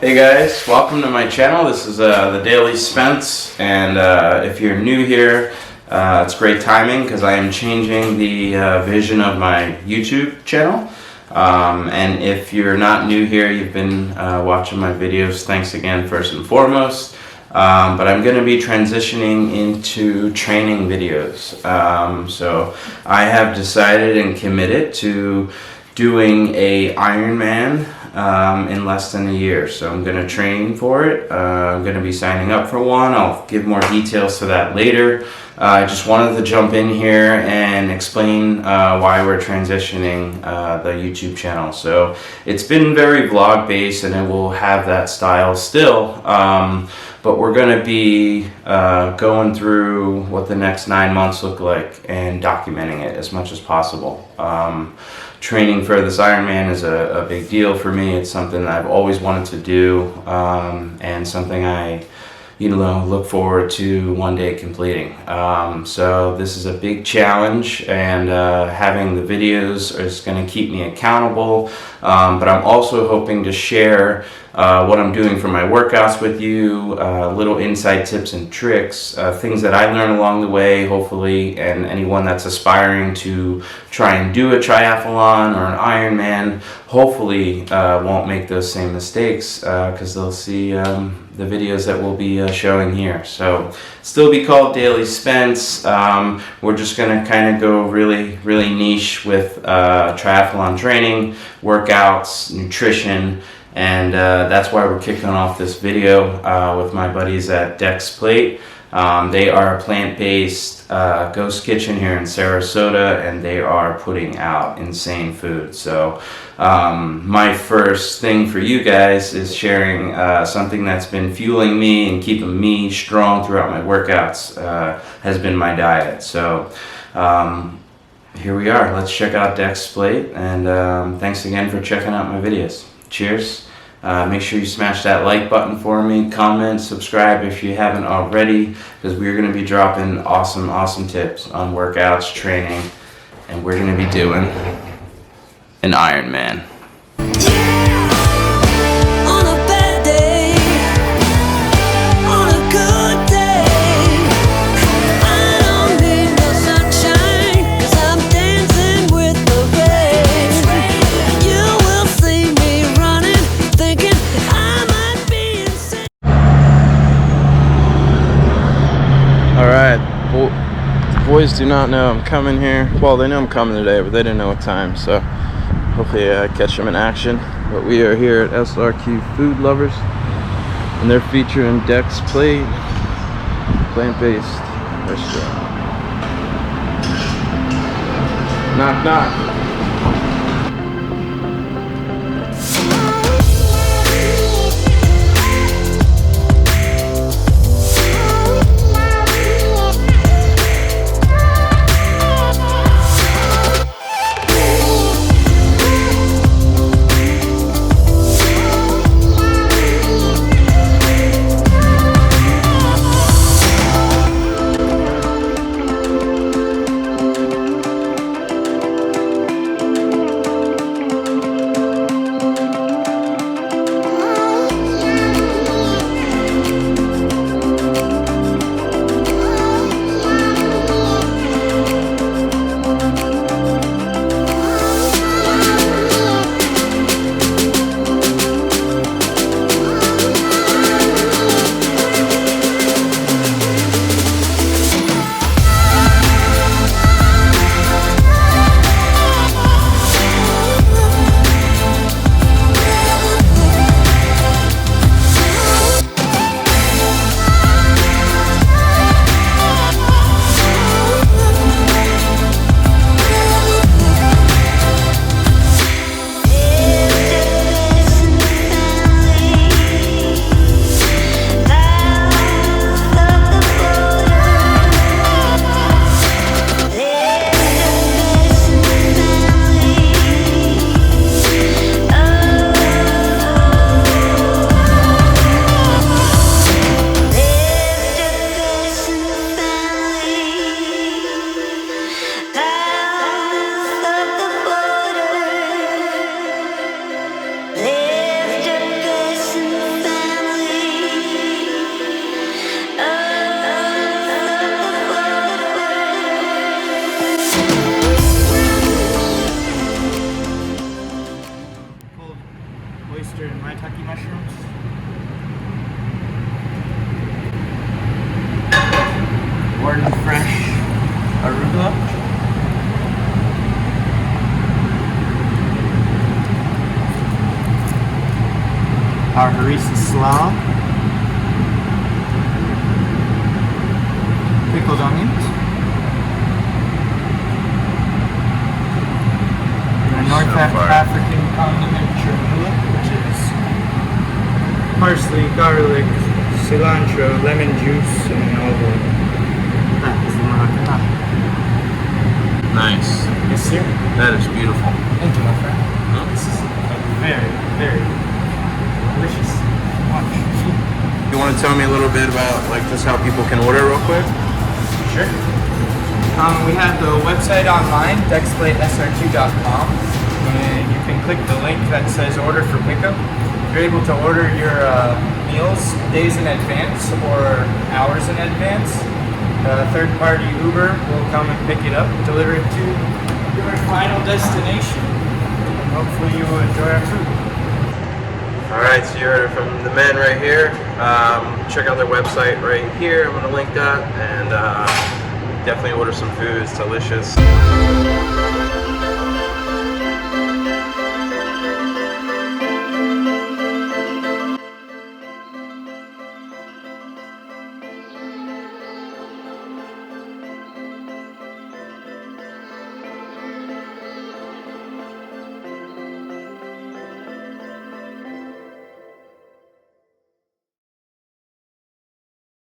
Hey guys, welcome to my channel. This is the Daily Spence, and if you're new here, it's great timing because I am changing the vision of my YouTube channel. And if you're not new here, you've been watching my videos, thanks again first and foremost. But I'm going to be transitioning into training videos. So I have decided and committed to doing a Ironman in less than a year. So I'm going to train for it. I'm going to be signing up for one. I'll give more details to that later. I just wanted to jump in here and explain why we're transitioning the YouTube channel. So it's been very vlog based and it will have that style still. But we're going to be going through what the next 9 months look like and documenting it as much as possible. Training for this Ironman is a big deal for me. It's something that I've always wanted to do, and something I look forward to one day completing. So this is a big challenge, and having the videos is going to keep me accountable, but I'm also hoping to share what I'm doing for my workouts with you, little inside tips and tricks, things that I learn along the way, hopefully, and anyone that's aspiring to try and do a triathlon or an Ironman, hopefully won't make those same mistakes because they'll see the videos that we'll be showing here. So still be called Daily Spence. We're just going to kind of go really niche with triathlon training, workouts, nutrition, and that's why we're kicking off this video with my buddies at Plate. They are a plant-based ghost kitchen here in Sarasota, and they are putting out insane food. So my first thing for you guys is sharing something that's been fueling me and keeping me strong throughout my workouts, has been my diet. So here we are. Let's check out Plate, and thanks again for checking out my videos. Cheers. Make sure you smash that like button for me, comment, subscribe if you haven't already, because we're going to be dropping awesome tips on workouts, training, and we're going to be doing an Ironman. Boys do not know I'm coming here. Well, they know I'm coming today, but they didn't know what time, so hopefully I catch them in action. But we are here at SRQ Food Lovers, and they're featuring Plate, plant-based restaurant. Knock, knock. shiitake mushrooms. Warden fresh arugula. Our harissa slaw. Pickled onions. And a North African condiment chernoula, which is parsley, garlic, cilantro, lemon juice, and olive oil. That is the Moroccan nut. Nice. Yes, sir. That is beautiful. Thank you, my friend. This is very, very delicious. Watch. You want to tell me a little bit about like just how people can order real quick? Sure. We have the website online, dexplatesrq.com, and you can click the link that says order for pickup. You're able to order your meals days in advance or hours in advance. Third-party Uber will come and pick it up, deliver it to your final destination. And hopefully you will enjoy our food. Alright, so you heard it from the men right here. Check out their website right here. I'm going to link that. And definitely order some food. It's delicious.